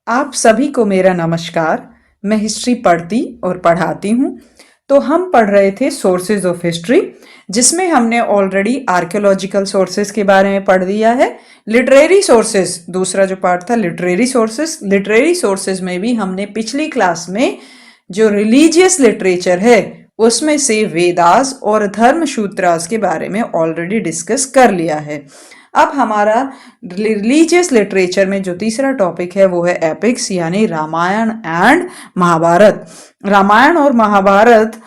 आप सभी को मेरा नमस्कार। मैं हिस्ट्री पढ़ती और पढ़ाती हूँ। तो हम पढ़ रहे थे सोर्सेज ऑफ हिस्ट्री, जिसमें हमने ऑलरेडी आर्कियोलॉजिकल सोर्सेज के बारे में पढ़ लिया है। लिटरेरी सोर्सेज दूसरा जो पार्ट था, लिटरेरी सोर्सेज में भी हमने पिछली क्लास में जो रिलीजियस लिटरेचर है उसमें से वेदास और धर्मसूत्रास के बारे में ऑलरेडी डिस्कस कर लिया है। अब हमारा रिलीजियस लिटरेचर में जो तीसरा टॉपिक है वो है एपिक्स, यानी रामायण एंड महाभारत। रामायण और महाभारत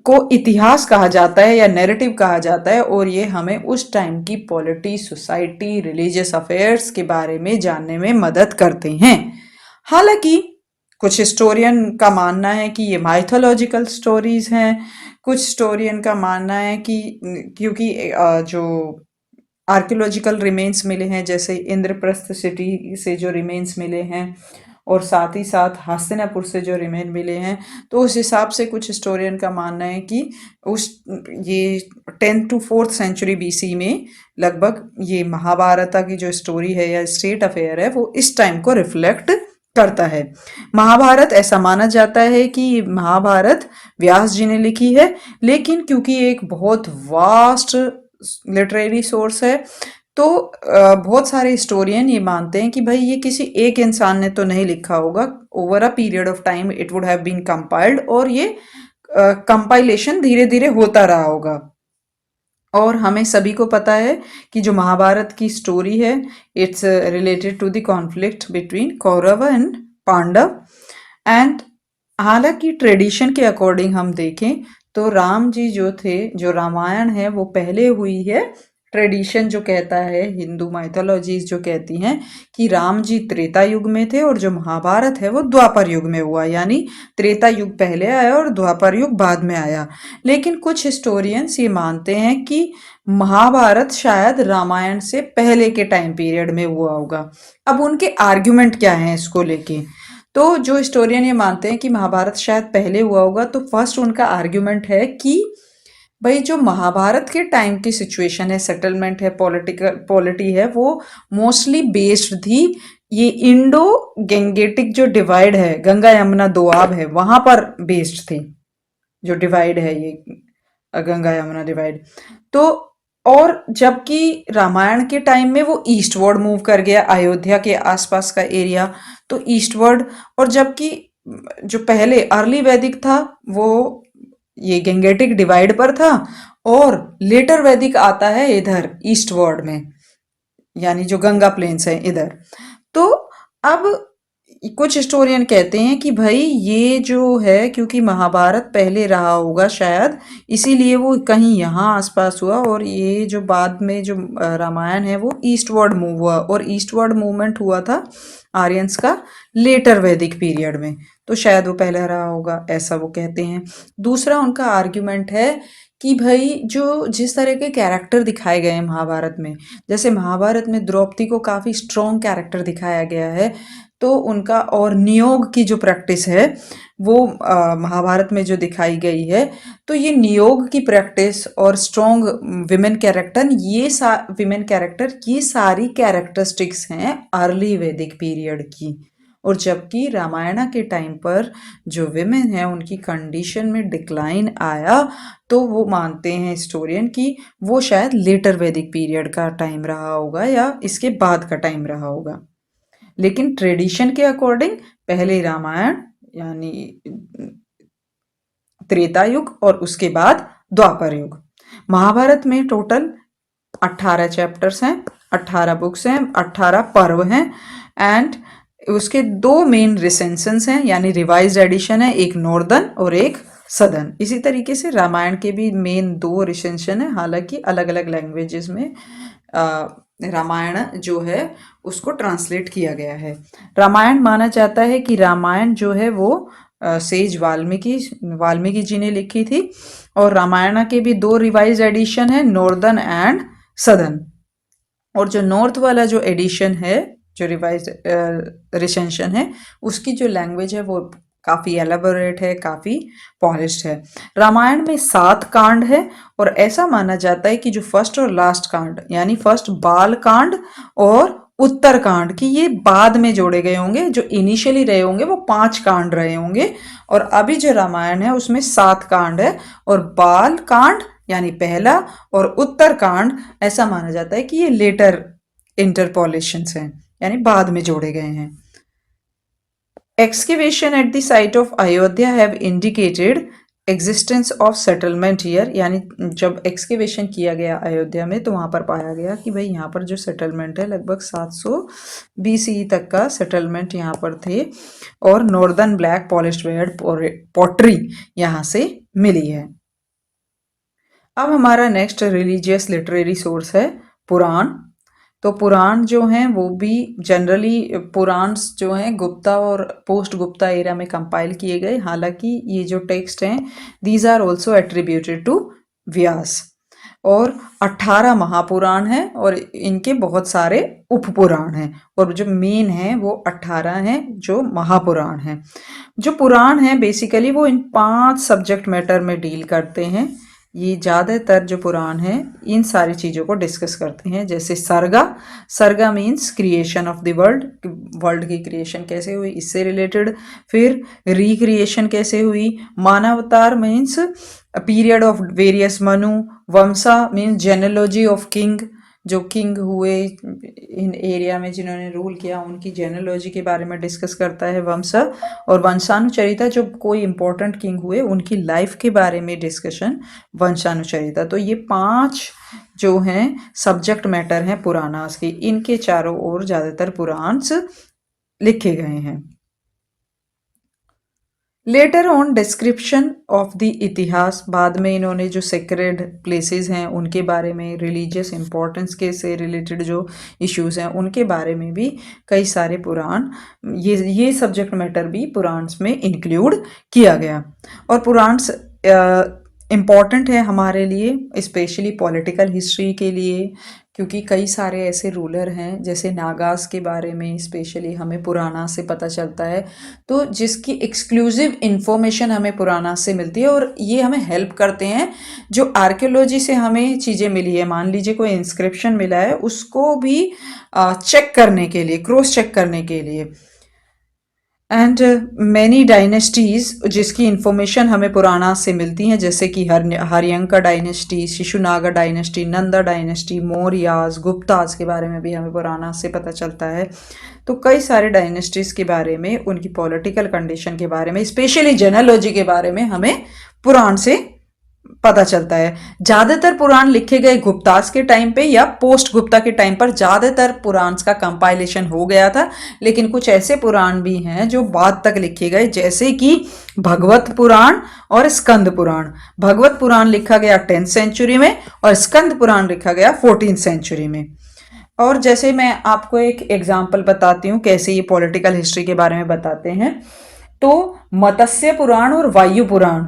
को इतिहास कहा जाता है या नैरेटिव कहा जाता है, और ये हमें उस टाइम की पॉलिटी, सोसाइटी, रिलीजियस अफेयर्स के बारे में जानने में मदद करते हैं। हालांकि कुछ हिस्टोरियन का मानना है कि ये माइथोलॉजिकल स्टोरीज हैं, कुछ हिस्टोरियन का मानना है कि क्योंकि जो आर्कियोलॉजिकल रिमेन्स मिले हैं, जैसे इंद्रप्रस्थ सिटी से जो रिमेन्स मिले हैं और साथ ही साथ हस्तिनापुर से जो रिमेन मिले हैं, तो उस हिसाब से कुछ हिस्टोरियन का मानना है कि उस ये 10th to 4th century BC में लगभग ये महाभारत की जो स्टोरी है या स्टेट अफेयर है वो इस टाइम को रिफ्लेक्ट करता है। महाभारत, ऐसा माना जाता है कि महाभारत व्यास जी ने लिखी है, लेकिन क्योंकि एक बहुत वास्ट लिटरेरी सोर्स है तो बहुत सारे हिस्टोरियन ये मानते हैं कि भाई ये किसी एक इंसान ने तो नहीं लिखा होगा, over a period of time it would have been compiled, और ये कंपाइलेशन धीरे धीरे होता रहा होगा। और हमें सभी को पता है कि जो महाभारत की स्टोरी है it's related to the conflict between Kaurava and Pandava. And हालांकि ट्रेडिशन के अकॉर्डिंग हम देखें तो राम जी जो थे, जो रामायण है वो पहले हुई है। ट्रेडिशन जो कहता है, हिंदू माइथोलॉजीज जो कहती हैं कि राम जी त्रेता युग में थे और जो महाभारत है वो द्वापर युग में हुआ, यानी त्रेता युग पहले आया और द्वापर युग बाद में आया। लेकिन कुछ हिस्टोरियंस ये मानते हैं कि महाभारत शायद रामायण से पहले के टाइम पीरियड में हुआ होगा। अब उनके आर्ग्यूमेंट क्या हैं इसको लेके, तो जो हिस्टोरियन ये मानते हैं कि महाभारत शायद पहले हुआ होगा, तो फर्स्ट उनका आर्ग्यूमेंट है कि भाई जो महाभारत के टाइम की सिचुएशन है, सेटलमेंट है, पॉलिटी है, वो मोस्टली बेस्ड थी ये इंडो गेंगेटिक जो डिवाइड है, गंगा यमुना दोआब है वहां पर बेस्ड थी। जो डिवाइड है ये गंगा यमुना डिवाइड, तो और जबकि रामायण के टाइम में वो ईस्टवर्ड मूव कर गया, अयोध्या के आसपास का एरिया तो ईस्टवर्ड, और जबकि जो पहले अर्ली वैदिक था वो ये गेंगेटिक डिवाइड पर था, और लेटर वैदिक आता है इधर ईस्टवर्ड में, यानी जो गंगा प्लेन्स है इधर। तो अब कुछ हिस्टोरियन कहते हैं कि भाई ये जो है, क्योंकि महाभारत पहले रहा होगा शायद, इसीलिए वो कहीं यहाँ आसपास हुआ, और ये जो बाद में जो रामायण है वो ईस्टवर्ड मूव हुआ, और ईस्टवर्ड मूवमेंट हुआ था आर्यंस का लेटर वैदिक पीरियड में, तो शायद वो पहले रहा होगा, ऐसा वो कहते हैं। दूसरा उनका आर्ग्यूमेंट है कि भाई जो जिस तरह के कैरेक्टर दिखाए गए हैं महाभारत में, जैसे महाभारत में द्रौपदी को काफ़ी स्ट्रॉन्ग कैरेक्टर दिखाया गया है, तो उनका और नियोग की जो प्रैक्टिस है वो महाभारत में जो दिखाई गई है, तो ये नियोग की प्रैक्टिस और स्ट्रॉन्ग विमेन कैरेक्टर ये सारी कैरेक्टरिस्टिक्स हैं अर्ली वैदिक पीरियड की। और जबकि रामायण के टाइम पर जो विमेन है उनकी कंडीशन में डिक्लाइन आया, तो वो मानते हैं हिस्टोरियन कि वो शायद लेटर वैदिक पीरियड का टाइम रहा होगा या इसके बाद का टाइम रहा होगा। लेकिन ट्रेडिशन के अकॉर्डिंग पहले रामायण यानी त्रेता युग और उसके बाद द्वापर युग। महाभारत में टोटल 18 चैप्टर्स हैं, 18 बुक्स हैं, 18 पर्व हैं, एंड उसके दो मेन रिसेंशंस हैं, यानी रिवाइज्ड एडिशन है, एक नॉर्दर्न और एक सदर्न। इसी तरीके से रामायण के भी मेन 2 रिसेंशन है, हालांकि अलग अलग लैंग्वेजेस में रामायण जो है उसको ट्रांसलेट किया गया है। रामायण माना जाता है कि रामायण जो है वो सेज वाल्मीकि जी ने लिखी थी, और रामायण के भी 2 रिवाइज एडिशन है, नॉर्दर्न एंड सदर्न। और जो नॉर्थ वाला जो एडिशन है, जो रिवाइज रिसेंशन है, उसकी जो लैंग्वेज है वो काफ़ी एलेबोरेट है, काफ़ी पॉलिश्ड है। रामायण में 7 कांड है, और ऐसा माना जाता है कि जो फर्स्ट और लास्ट कांड, यानी फर्स्ट बाल कांड और उत्तरकांड की ये बाद में जोड़े गए होंगे, जो इनिशियली रहे होंगे वो 5 कांड रहे होंगे, और अभी जो रामायण है उसमें 7 कांड है, और बाल कांड यानी पहला और उत्तरकांड ऐसा माना जाता है कि ये लेटर इंटरपोलेशंस हैं, यानी बाद में जोड़े गए हैं। Excavation at the site of Ayodhya have indicated existence of settlement here, यानी जब एक्सकेवेशन किया गया अयोध्या में तो वहाँ पर पाया गया कि भाई यहाँ पर जो सेटलमेंट है लगभग 700 BCE तक का सेटलमेंट यहाँ पर थे, और northern black polished weird pottery यहाँ से मिली है। अब हमारा नेक्स्ट रिलीजियस लिटरेरी सोर्स है पुराण। तो पुराण जो हैं वो भी जनरली पुराण्स जो हैं गुप्ता और पोस्ट गुप्ता एरा में कंपाइल किए गए, हालांकि ये जो टेक्स्ट हैं these are also attributed to Vyasa, और 18 महापुराण हैं और इनके बहुत सारे उपपुराण हैं, और जो मेन हैं वो 18 हैं जो महापुराण हैं। जो पुराण हैं बेसिकली वो इन 5 सब्जेक्ट मैटर में डील करते हैं। ये ज़्यादातर जो पुराण हैं इन सारी चीज़ों को डिस्कस करते हैं, जैसे सर्गा। सर्गा means creation of the world, world की क्रिएशन कैसे हुई इससे रिलेटेड। फिर रिक्रिएशन कैसे हुई। मानवावतार means period of various Manu. वंशा मीन्स जेनेलॉजी ऑफ किंग, जो किंग हुए इन एरिया में जिन्होंने रूल किया उनकी जेनेलॉजी के बारे में डिस्कस करता है वंशा। और वंशानुचरिता, जो कोई इंपॉर्टेंट किंग हुए उनकी लाइफ के बारे में डिस्कशन वंशानुचरिता। तो ये 5 जो हैं सब्जेक्ट मैटर हैं पुराणास के, इनके चारों ओर ज़्यादातर पुराण्स लिखे गए हैं। Later on description of the इतिहास, बाद में इन्होंने जो सेक्रेड प्लेसेस हैं उनके बारे में, रिलीजियस इंपॉर्टेंस के से रिलेटेड जो इश्यूज हैं उनके बारे में भी कई सारे पुराण, ये सब्जेक्ट मैटर भी पुराण्स में इंक्लूड किया गया। और पुराण्स इम्पॉर्टेंट है हमारे लिए, स्पेशली पॉलिटिकल हिस्ट्री के लिए, क्योंकि कई सारे ऐसे रूलर हैं जैसे नागास के बारे में स्पेशली हमें पुराना से पता चलता है, तो जिसकी एक्सक्लूसिव इन्फॉर्मेशन हमें पुराना से मिलती है, और ये हमें हेल्प करते हैं। जो आर्कियोलॉजी से हमें चीज़ें मिली है, मान लीजिए कोई इंस्क्रिप्शन मिला है उसको भी चेक करने के लिए, क्रॉस चेक करने के लिए। एंड मैनी डायनेस्टीज जिसकी इंफॉर्मेशन हमें पुराना से मिलती हैं, जैसे कि Haryanka dynasty, Shishunaga dynasty, Nanda dynasty, Mauryas, Guptas के बारे में भी हमें पुराना से पता चलता है। तो कई सारे डायनेस्टीज के बारे में, उनकी पॉलिटिकल कंडीशन के बारे में, स्पेशली जेनेलॉजी के बारे में हमें पुराण से पता चलता है। ज्यादातर पुराण लिखे गए गुप्तास के टाइम पे या पोस्ट गुप्ता के टाइम पर ज्यादातर पुराण का कंपाइलेशन हो गया था, लेकिन कुछ ऐसे पुराण भी हैं जो बाद तक लिखे गए, जैसे कि भगवत पुराण और स्कंद पुराण। भगवत पुराण लिखा गया 10th सेंचुरी में और स्कंद पुराण लिखा गया 14th सेंचुरी में। और जैसे मैं आपको एक एग्जाम्पल बताती हूँ कैसे ये पॉलिटिकल हिस्ट्री के बारे में बताते हैं, तो मत्स्य पुराण और वायु पुराण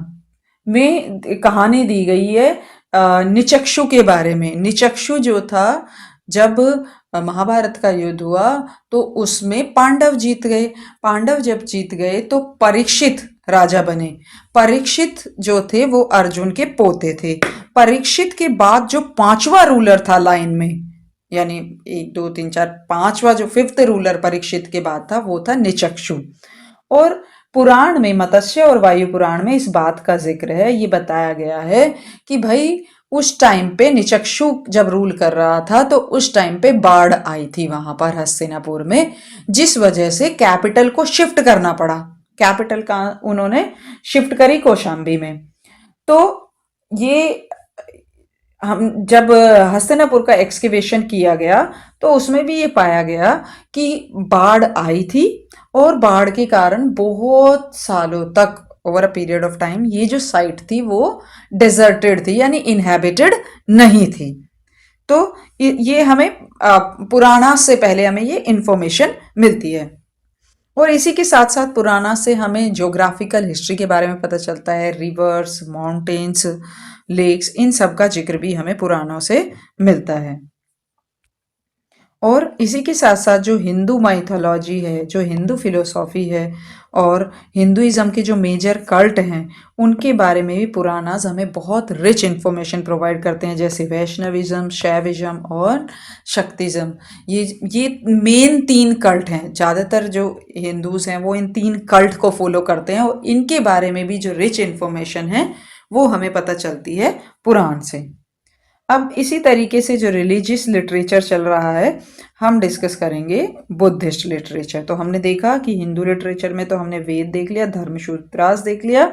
में कहानी दी गई है निचक्षु के बारे में। निचक्षु जो था, जब महाभारत का युद्ध हुआ तो उसमें पांडव जीत गए। पांडव जब जीत गए तो परीक्षित राजा बने। परीक्षित जो थे वो अर्जुन के पोते थे। परीक्षित के बाद जो 5वां रूलर था लाइन में, यानी 1 2 3 4 5वां जो 5th रूलर परीक्षित के बाद था वो था निचक्षु। और पुराण में, मत्स्य और वायु पुराण में इस बात का जिक्र है, ये बताया गया है कि भाई उस टाइम पे निचक्षु जब रूल कर रहा था तो उस टाइम पे बाढ़ आई थी वहां पर हस्तिनापुर में, जिस वजह से कैपिटल को शिफ्ट करना पड़ा। कैपिटल का उन्होंने शिफ्ट करी कौशाम्बी में। तो ये हम जब हस्तिनापुर का एक्सकेवेशन किया गया तो उसमें भी ये पाया गया कि बाढ़ आई थी, और बाढ़ के कारण बहुत सालों तक, over a period of time, ये जो साइट थी वो डेजर्टेड थी, यानी इनहेबिटेड नहीं थी। तो ये हमें पुराना से पहले हमें ये इंफॉर्मेशन मिलती है। और इसी के साथ साथ पुराना से हमें ज्योग्राफिकल हिस्ट्री के बारे में पता चलता है। रिवर्स, माउंटेन्स, लेक्स, इन सब का जिक्र भी हमें पुराणों से मिलता है। और इसी के साथ साथ जो हिंदू माइथोलॉजी है, जो हिंदू फिलोसॉफी है और हिंदुइज्म के जो मेजर कल्ट हैं, उनके बारे में भी पुराणास हमें बहुत रिच इन्फॉर्मेशन प्रोवाइड करते हैं, जैसे वैष्णविज्म, शैविज्म और शक्तिज्म। ये मेन 3 कल्ट हैं। ज़्यादातर जो हिंदूज हैं वो इन 3 कल्ट को फॉलो करते हैं और इनके बारे में भी जो रिच इन्फॉर्मेशन है वो हमें पता चलती है पुराण से। अब इसी तरीके से जो रिलीजियस लिटरेचर चल रहा है, हम डिस्कस करेंगे बुद्धिस्ट लिटरेचर। तो हमने देखा कि हिंदू लिटरेचर में तो हमने वेद देख लिया, धर्मसूत्रास देख लिया,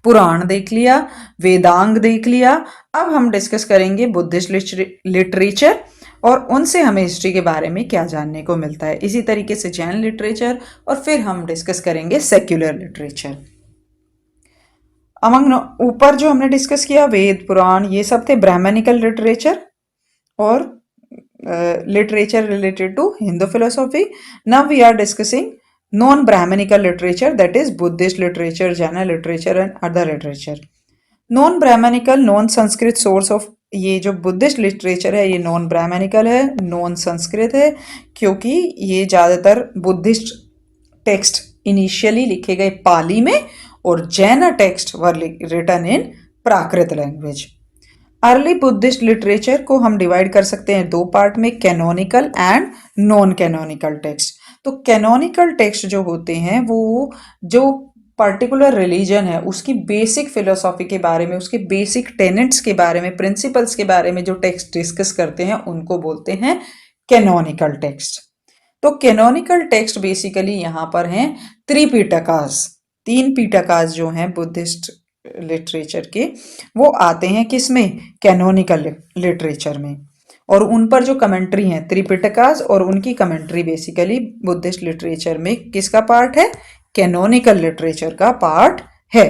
पुराण देख लिया, वेदांग देख लिया। अब हम डिस्कस करेंगे बुद्धिस्ट लिटरेचर और उनसे हमें हिस्ट्री के बारे में क्या जानने को मिलता है। इसी तरीके से जैन लिटरेचर और फिर हम डिस्कस करेंगे सेक्युलर लिटरेचर। अमंग ऊपर जो हमने डिस्कस किया वेद पुराण ये सब थे ब्राह्मणिकल लिटरेचर और literature related to Hindu philosophy. Now we are discussing non Brahmanical literature, that is Buddhist literature, Jain literature and other literature. Non Brahmanical non Sanskrit source of, ये जो बुद्धिस्ट लिटरेचर है ये नॉन ब्राह्मणिकल है, नॉन संस्कृत है, क्योंकि ये ज़्यादातर बुद्धिस्ट टेक्स्ट इनिशियली लिखे गए पाली में और Jain text were written in Prakrit language. Early Buddhist literature को हम डिवाइड कर सकते हैं 2 पार्ट में, canonical and non canonical text. तो कैनोनिकल टेक्स्ट जो होते हैं वो जो पर्टिकुलर रिलीजन है उसकी बेसिक फिलोसॉफी के बारे में, उसके बेसिक टेनेट्स के बारे में, प्रिंसिपल्स के बारे में जो टेक्स्ट डिस्कस करते हैं उनको बोलते हैं कैनोनिकल टेक्स्ट। तो कैनोनिकल टेक्स्ट बेसिकली यहाँ पर हैं त्रिपिटकास। 3 पिटकास जो हैं बुद्धिस्ट लिटरेचर के वो आते हैं किसमें, कैनोनिकल लिटरेचर में, और उन पर जो कमेंट्री हैं त्रिपिटकास और उनकी कमेंट्री बेसिकली बुद्धिस्ट लिटरेचर में किसका पार्ट है, कैनोनिकल लिटरेचर का पार्ट है।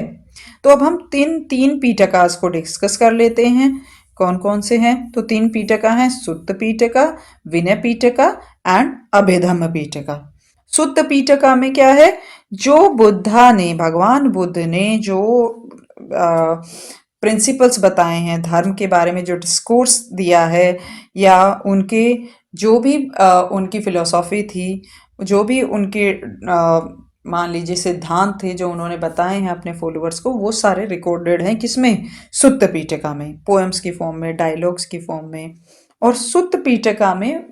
तो अब हम तीन पिटकास को डिस्कस कर लेते हैं। कौन कौन से हैं, तो 3 पिटका हैं, सुत्त पिटका, विनय पिटका एंड अभेधम्म पिटका। सुत्त पिटका में क्या है, जो बुद्धा ने, भगवान बुद्ध ने जो प्रिंसिपल्स बताए हैं धर्म के बारे में, जो डिस्कोर्स दिया है या उनके जो भी उनकी फिलोसॉफी थी, जो भी उनके मान लीजिए सिद्धांत थे जो उन्होंने बताए हैं अपने फॉलोअर्स को, वो सारे रिकॉर्डेड हैं किसमें, सुत्त पिटका में, पोएम्स की फॉर्म में, डायलॉग्स की फॉर्म में। और सुत्त पिटका में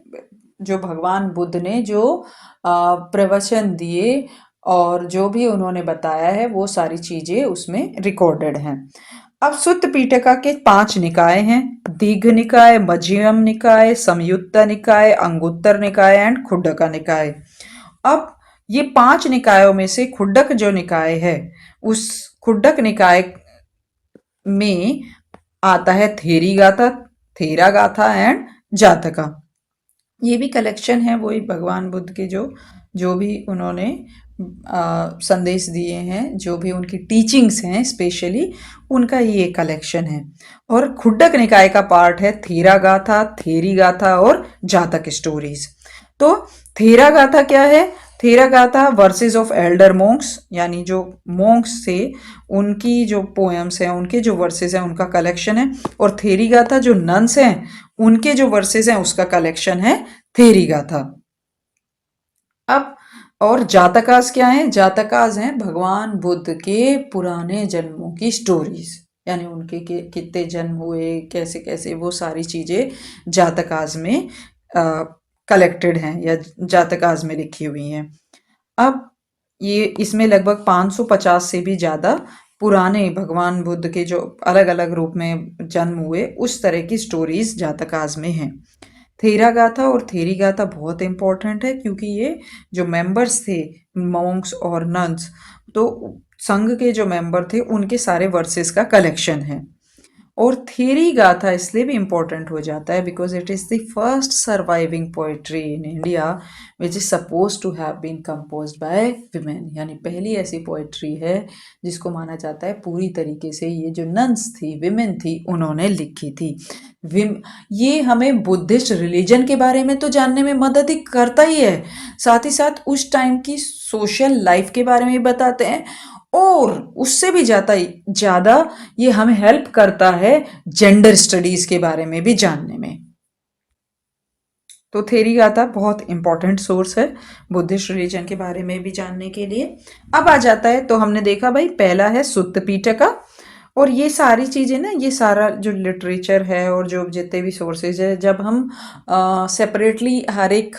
जो भगवान बुद्ध ने जो प्रवचन दिए और जो भी उन्होंने बताया है वो सारी चीजें उसमें रिकॉर्डेड हैं। अब सुत्त पिटका के 5 निकाय हैं, दीघ निकाय, मध्यम निकाय, संयुत्त निकाय, अंगुत्तर निकाय एंड खुड्डका निकाय। अब ये 5 निकायों में से खुड्डक जो निकाय है उस खुड्डक निकाय में आता है थेरी गाथा, थेरा गाथा एंड जातका। ये भी कलेक्शन है वही भगवान बुद्ध के जो भी उन्होंने संदेश दिए हैं, जो भी उनकी टीचिंग्स हैं स्पेशली, उनका ये कलेक्शन है। और खुड्डक निकाय का पार्ट है थेरा गाथा, थेरी गाथा और जातक स्टोरीज। तो थेरा गाथा क्या है, थेरा गाथा वर्सेस ऑफ एल्डर मोंक्स, यानी जो मोंक्स थे उनकी जो पोएम्स हैं, उनके जो वर्सेस हैं उनका कलेक्शन है। और थेरी गाथा जो नन्स हैं उनके जो वर्सेस हैं उसका कलेक्शन है थेरी गाथा। अब और जातकास क्या है, जातकास हैं भगवान बुद्ध के पुराने जन्मों की स्टोरीज, यानी उनके कितने जन्म हुए, कैसे कैसे, वो सारी चीजें जातकास में कलेक्टेड हैं या जातकास में लिखी हुई हैं। अब ये इसमें लगभग 550 से भी ज़्यादा पुराने भगवान बुद्ध के जो अलग अलग रूप में जन्म हुए उस तरह की स्टोरीज जातकास में हैं। थेरा गाथा और थेरी गाथा बहुत इंपॉर्टेंट है क्योंकि ये जो मेंबर्स थे मॉन्क्स और नन्स, तो संघ के जो मेंबर थे उनके सारे वर्सेस का कलेक्शन है। और थेरी गाथा इसलिए भी इम्पोर्टेंट हो जाता है because it is the first surviving poetry in India which is suppose to have been composed by women, यानी पहली ऐसी पोइट्री है जिसको माना जाता है पूरी तरीके से ये जो नन्स थी, विमेन थी, उन्होंने लिखी थी। ये हमें बुद्धिस्ट रिलीजन के बारे में तो जानने में मदद ही करता ही है, साथ ही साथ उस टाइम की सोशल लाइफ के बारे में भी बताते हैं, और उससे भी ज़्यादा ये हमें हेल्प करता है जेंडर स्टडीज के बारे में भी जानने में। तो थेरी गाथा बहुत इंपॉर्टेंट सोर्स है बुद्धिस्ट रिलीजन के बारे में भी जानने के लिए। अब आ जाता है, तो हमने देखा भाई पहला है सुत्त पिटका, और ये सारी चीज़ें ना, ये सारा जो लिटरेचर है और जो जितने भी सोर्सेज है, जब हम सेपरेटली हर एक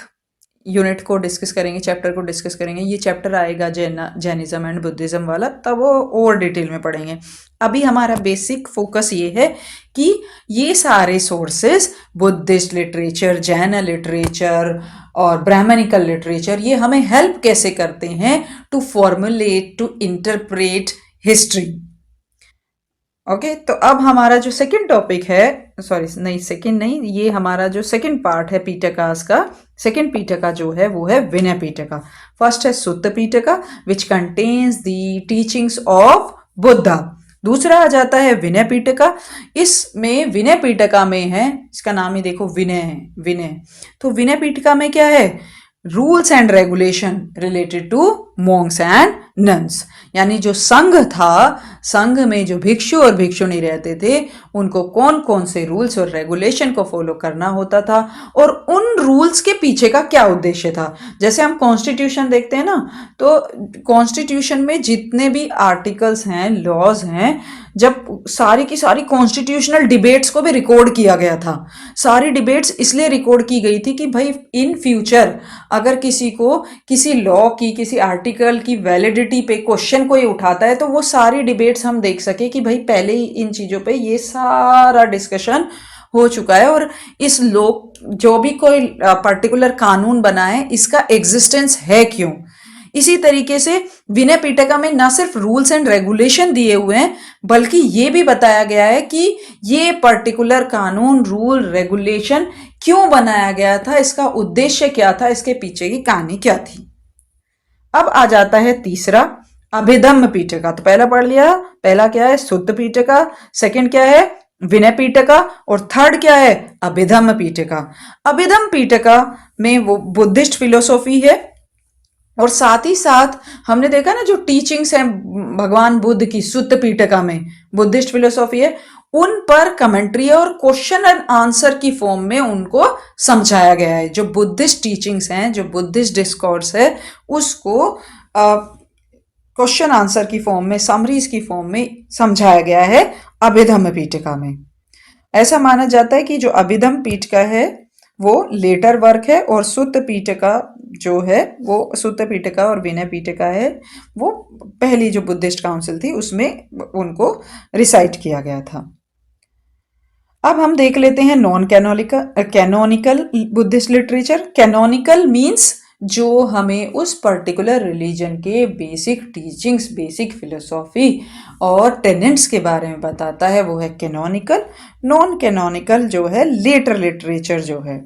यूनिट को डिस्कस करेंगे, चैप्टर को डिस्कस करेंगे, ये चैप्टर आएगा जैनिज्म एंड बुद्धिज्म वाला, तब वो और डिटेल में पढ़ेंगे। अभी हमारा बेसिक फोकस ये है कि ये सारे sources, Buddhist literature, Jain literature और ब्राह्मणिकल लिटरेचर, ये हमें हेल्प कैसे करते हैं to formulate, to interpret history. Okay, तो अब हमारा जो सेकंड टॉपिक है, सॉरी नहीं सेकंड नहीं, ये हमारा जो सेकंड पार्ट है पीटकास का, सेकंड पीटका जो है वो है विनय पीटका। फर्स्ट है Sutta Pitaka which contains the teachings of Buddha. दूसरा आ जाता है विनय पीटका। इसमें विनय पीटका में है, इसका नाम ही देखो विनय है, विनय। तो विनय पीटका में क्या है, rules and regulation related to monks and nuns, यानी जो संघ था, संघ में जो भिक्षु और भिक्षुणी रहते थे, उनको कौन कौन से रूल्स और रेगुलेशन को फॉलो करना होता था और उन रूल्स के पीछे का क्या उद्देश्य था। जैसे हम कॉन्स्टिट्यूशन देखते हैं ना, तो कॉन्स्टिट्यूशन में जितने भी आर्टिकल्स हैं, लॉज हैं, जब सारी की सारी कॉन्स्टिट्यूशनल डिबेट्स को भी रिकॉर्ड किया गया था। सारी डिबेट्स इसलिए रिकॉर्ड की गई थी कि भाई इन फ्यूचर अगर किसी को किसी लॉ की, किसी आर्टिकल की वैलिडिटी पे क्वेश्चन कोई उठाता है, तो वो सारी डिबेट्स हम देख सके कि भाई पहले ही इन चीज़ों पे ये सारा डिस्कशन हो चुका है, और इस लोग जो भी कोई पर्टिकुलर कानून बनाए, इसका एग्जिस्टेंस है क्यों। इसी तरीके से विनय पिटका में ना सिर्फ रूल्स एंड रेगुलेशन दिए हुए हैं, बल्कि ये भी बताया गया है कि ये पर्टिकुलर कानून, रूल, रेगुलेशन क्यों बनाया गया था, इसका उद्देश्य क्या था, इसके पीछे की कहानी क्या थी। अब आ जाता है तीसरा, अभिधम्म पीटका। तो पहला पढ़ लिया, पहला क्या है, सुत्त पीटका, सेकंड क्या है, विनय पीटका, और थर्ड क्या है, अभिधम्म पीटका। अभिधम्म पीटका में वो बुद्धिस्ट फिलोसॉफी है, और साथ ही साथ हमने देखा ना जो टीचिंग्स हैं भगवान बुद्ध की सुत्त पीटका में, बुद्धिस्ट फिलोसॉफी है, उन पर कमेंट्री है और क्वेश्चन एंड आंसर की फॉर्म में उनको समझाया गया है। जो बुद्धिस्ट टीचिंग्स हैं, जो बुद्धिस्ट डिस्कोर्स है, उसको क्वेश्चन आंसर की फॉर्म में, समरीज की फॉर्म में समझाया गया है अभिधम्म पीटका में। ऐसा माना जाता है कि जो अभिधम्म पीटका है वो लेटर वर्क है, और सुत्त पीटका जो है, वो सुत्त पीटका और विनय पीटका है, वो पहली जो बुद्धिस्ट काउंसिल थी उसमें उनको रिसाइट किया गया था। अब हम देख लेते हैं non canonical Buddhist literature. Canonical means जो हमें उस पर्टिकुलर रिलीजन के बेसिक टीचिंग्स, बेसिक फिलोसॉफी और टेनेंट्स के बारे में बताता है, वो है कैनोनिकल। नॉन कैनोनिकल जो है लेटर लिटरेचर जो है।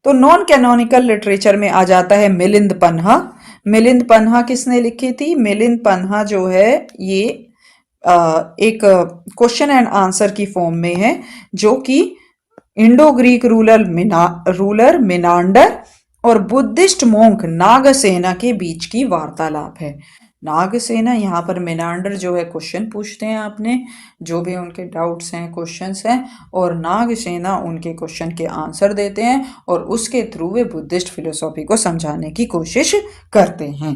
तो नॉन कैनोनिकल लिटरेचर में आ जाता है मिलिंद पन्हा। मिलिंद पन्हा किसने लिखी थी, मिलिंद पन्हा जो है ये एक क्वेश्चन एंड आंसर की फॉर्म में है, जो कि इंडो ग्रीक रूलर मिनांडर और बुद्धिस्ट मोंक नागसेना के बीच की वार्तालाप है। नागसेना, यहाँ पर मिनांडर जो है क्वेश्चन पूछते हैं आपने, जो भी उनके डाउट्स हैं, क्वेश्चंस हैं, और नागसेना उनके क्वेश्चन के आंसर देते हैं, और उसके थ्रू वे बुद्धिस्ट फिलोसॉफी को समझाने की कोशिश करते हैं।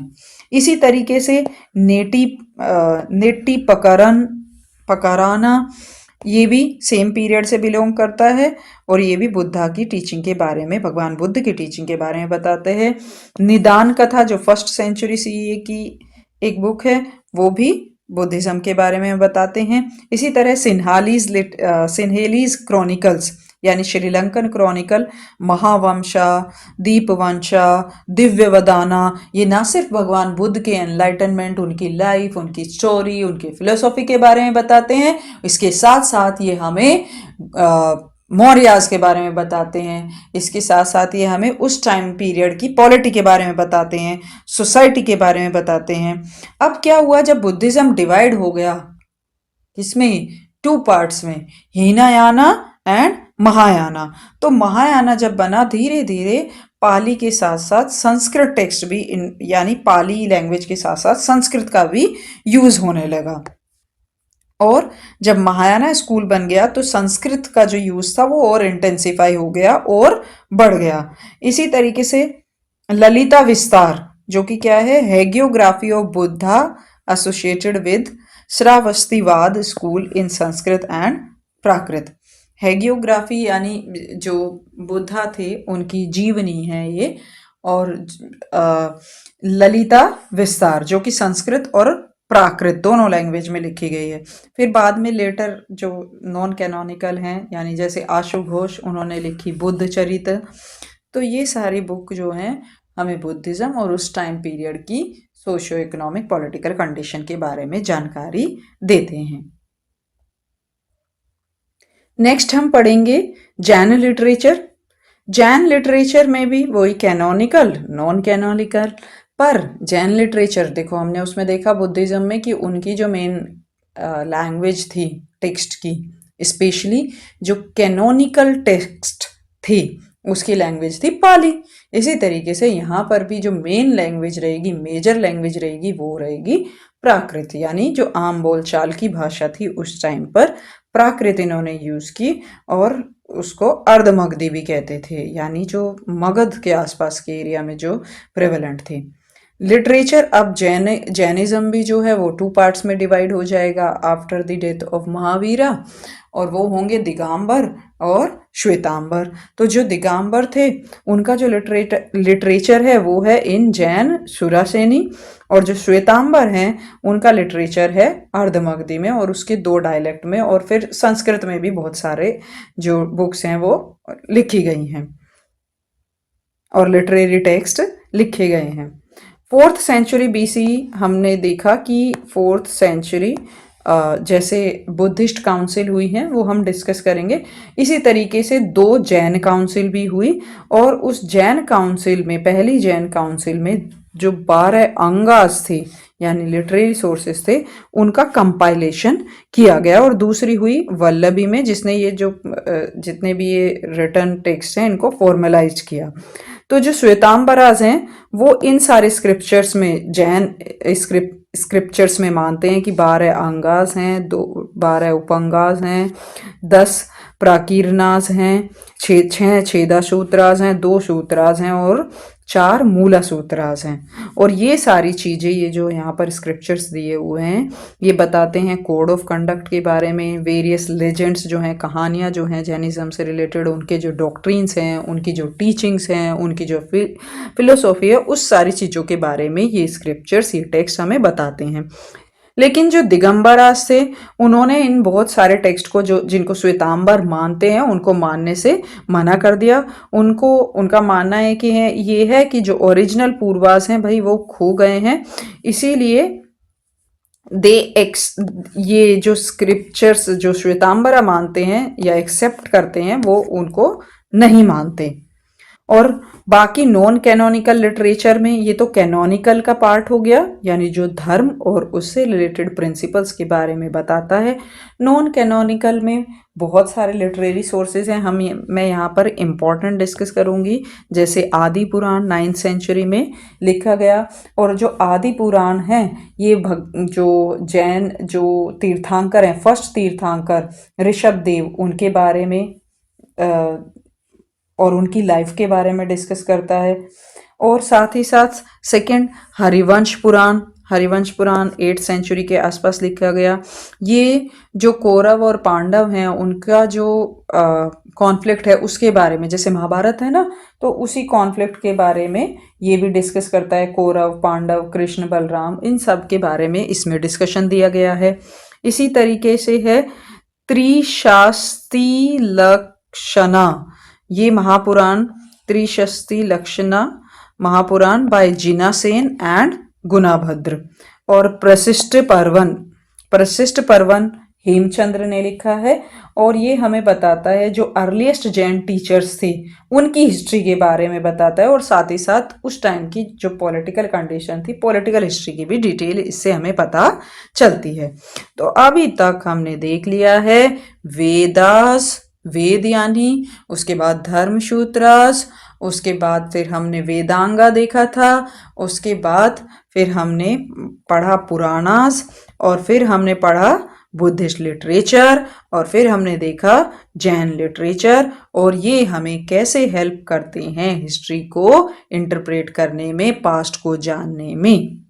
इसी तरीके से नेटी पकराना, ये भी सेम पीरियड से बिलोंग करता है, और ये भी बुद्धा की टीचिंग के बारे में, भगवान बुद्ध की टीचिंग के बारे में बताते हैं। निदान कथा जो 1st सेंचुरी CE की एक बुक है, वो भी बुद्धिज्म के बारे में बताते हैं। इसी तरह सिन्हेलीज क्रॉनिकल्स यानी श्रीलंकन क्रॉनिकल, महावंशा, दीपवंशा, दिव्यवदाना, ये ना सिर्फ भगवान बुद्ध के एनलाइटनमेंट, उनकी लाइफ, उनकी स्टोरी, उनकी फिलोसॉफी के बारे में बताते हैं, इसके साथ साथ ये हमें मौर्यास के बारे में बताते हैं। इसके साथ साथ ये हमें उस टाइम पीरियड की पॉलिटी के बारे में बताते हैं, सोसाइटी के बारे में बताते हैं। अब क्या हुआ, जब बुद्धिज्म डिवाइड हो गया, इसमें 2 पार्ट्स में, हीनायाना एंड महायाना। तो महायाना जब बना, धीरे धीरे पाली के साथ साथ संस्कृत टेक्स्ट भी, यानी पाली लैंग्वेज के साथ साथ संस्कृत का भी यूज होने लगा। और जब महायाना स्कूल बन गया तो संस्कृत का जो यूज था वो और इंटेंसिफाई हो गया और बढ़ गया। इसी तरीके से ललिता विस्तार जो कि क्या है, hagiography of Buddha associated with Sarvastivada school in Sanskrit and Prakrit. Hagiography यानी जो बुद्धा थे उनकी जीवनी है ये, और ललिता विस्तार जो कि संस्कृत और प्राकृत दोनों लैंग्वेज में लिखी गई है। फिर बाद में लेटर जो नॉन कैनोनिकल हैं, यानी जैसे आशु घोष, उन्होंने लिखी बुद्ध चरित्र। तो ये सारी बुक जो हैं हमें बुद्धिज्म और उस टाइम पीरियड की सोशियो इकोनॉमिक पॉलिटिकल कंडीशन के बारे में जानकारी देते हैं। नेक्स्ट हम पढ़ेंगे जैन लिटरेचर। जैन लिटरेचर में भी वही कैनोनिकल नॉन कैनोनिकल, पर जैन लिटरेचर देखो हमने उसमें देखा बुद्धिज्म में कि उनकी जो मेन लैंग्वेज थी टेक्स्ट की, स्पेशली जो कैनोनिकल टेक्स्ट थी उसकी लैंग्वेज थी पाली। इसी तरीके से यहाँ पर भी जो मेन लैंग्वेज रहेगी, मेजर लैंग्वेज रहेगी, वो रहेगी प्राकृत, यानी जो आम बोलचाल की भाषा थी उस टाइम पर प्राकृत इन्होंने यूज की, और उसको अर्धमगधी भी कहते थे, यानी जो मगध के आसपास के एरिया में जो प्रेवलेंट थी। लिटरेचर अब जैनिज्म भी जो है वो 2 पार्ट्स में डिवाइड हो जाएगा after the death of Mahavira, और वो होंगे दिगंबर और श्वेतांबर। तो जो दिगंबर थे उनका जो लिटरेचर है वो है इन जैन सुरासेनी, और जो श्वेतांबर हैं उनका लिटरेचर है अर्धमगधी में और उसके 2 डायलेक्ट में, और फिर संस्कृत में भी बहुत सारे जो बुक्स हैं वो लिखी गई हैं और लिटरेरी टेक्स्ट लिखे गए हैं। 4th सेंचुरी BC हमने देखा कि 4th सेंचुरी जैसे बुद्धिस्ट काउंसिल हुई हैं वो हम डिस्कस करेंगे। इसी तरीके से 2 जैन काउंसिल भी हुई, और उस जैन काउंसिल में, पहली जैन काउंसिल में जो 12 अंगास थे यानी लिटरेरी सोर्सेस थे उनका कंपाइलेशन किया गया, और दूसरी हुई वल्लभी में जिसने ये जो जितने भी ये रिटर्न टेक्स्ट हैं इनको फॉर्मलाइज किया। तो जो श्वेतांबराज हैं वो इन सारे स्क्रिप्चर्स में, जैन स्क्रिप्चर्स में मानते हैं कि 12 अंगास हैं, 12 उपंगास हैं, 10 प्राकीरनास हैं, 6 छेदा सूत्रास हैं, 2 सूत्रास हैं और 4 मूला सूत्रास हैं। और ये सारी चीज़ें, ये जो यहाँ पर स्क्रिप्चर्स दिए हुए हैं, ये बताते हैं कोड ऑफ कंडक्ट के बारे में, वेरियस लेजेंड्स जो हैं, कहानियाँ जो हैं जैनिज्म से रिलेटेड, उनके जो डॉक्ट्रिन्स हैं, उनकी जो टीचिंग्स हैं, उनकी जो फिलोसॉफी है, उस सारी चीज़ों के बारे में ये स्क्रिप्चर्स, ये टेक्स्ट हमें बताते हैं। लेकिन जो दिगंबराज थे उन्होंने इन बहुत सारे टेक्स्ट को, जो जिनको श्वेतांबर मानते हैं, उनको मानने से मना कर दिया। उनका मानना है कि ये है कि जो ओरिजिनल पूर्वाज हैं भाई वो खो गए हैं, इसीलिए ये जो स्क्रिप्चर्स जो श्वेतांबरा मानते हैं या एक्सेप्ट करते हैं वो उनको नहीं मानते। और बाकी नॉन कैनोनिकल लिटरेचर में, ये तो कैनोनिकल का पार्ट हो गया, यानी जो धर्म और उससे रिलेटेड प्रिंसिपल्स के बारे में बताता है। नॉन कैनोनिकल में बहुत सारे लिटरेरी सोर्सेज हैं, मैं यहाँ पर इम्पोर्टेंट डिस्कस करूँगी। जैसे आदि पुराण 9th सेंचुरी में लिखा गया, और जो आदि पुराण है ये जो जैन जो तीर्थंकर हैं, फर्स्ट तीर्थंकर ऋषभ देव, उनके बारे में और उनकी लाइफ के बारे में डिस्कस करता है। और साथ ही साथ सेकंड हरिवंश पुराण 8th सेंचुरी के आसपास लिखा गया। ये जो कौरव और पांडव हैं उनका जो कॉन्फ्लिक्ट है उसके बारे में, जैसे महाभारत है ना, तो उसी कॉन्फ्लिक्ट के बारे में ये भी डिस्कस करता है। कौरव, पांडव, कृष्ण, बलराम, इन सब के बारे में इसमें डिस्कशन दिया गया है। इसी तरीके से है त्रिशास्ति लक्षणा, ये महापुराण, त्रिशस्ति लक्षणा महापुराण बाय जिनासेन एंड गुणाभद्र। और प्रशिष्ट पर्वन हेमचंद्र ने लिखा है, और ये हमें बताता है जो अर्लीस्ट जैन टीचर्स थे उनकी हिस्ट्री के बारे में बताता है, और साथ ही साथ उस टाइम की जो पॉलिटिकल कंडीशन थी, पॉलिटिकल हिस्ट्री की भी डिटेल इससे हमें पता चलती है। तो अभी तक हमने देख लिया है वेद यानी, उसके बाद धर्मसूत्रास, उसके बाद फिर हमने वेदांगा देखा था, उसके बाद फिर हमने पढ़ा पुराणास, और फिर हमने पढ़ा बुद्धिस्ट लिटरेचर और फिर हमने देखा जैन लिटरेचर और ये हमें कैसे हेल्प करते हैं हिस्ट्री को इंटरप्रेट करने में, पास्ट को जानने में।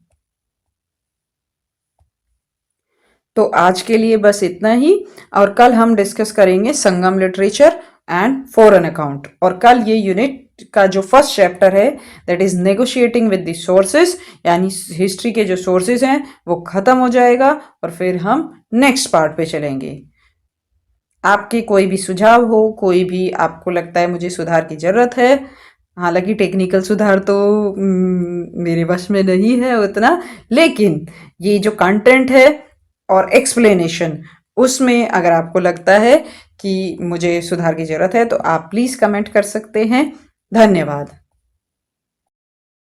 तो आज के लिए बस इतना ही और कल हम डिस्कस करेंगे संगम लिटरेचर एंड फॉरेन अकाउंट और कल ये यूनिट का जो फर्स्ट चैप्टर है that is negotiating with the sources यानी हिस्ट्री के जो सोर्सेज हैं वो खत्म हो जाएगा और फिर हम नेक्स्ट पार्ट पे चलेंगे। आपके कोई भी सुझाव हो, कोई भी आपको लगता है मुझे सुधार की ज़रूरत है, हालांकि टेक्निकल सुधार तो मेरे वश में नहीं है उतना, लेकिन ये जो कंटेंट है और एक्सप्लेनेशन उसमें अगर आपको लगता है कि मुझे सुधार की ज़रूरत है तो आप प्लीज़ कमेंट कर सकते हैं। धन्यवाद।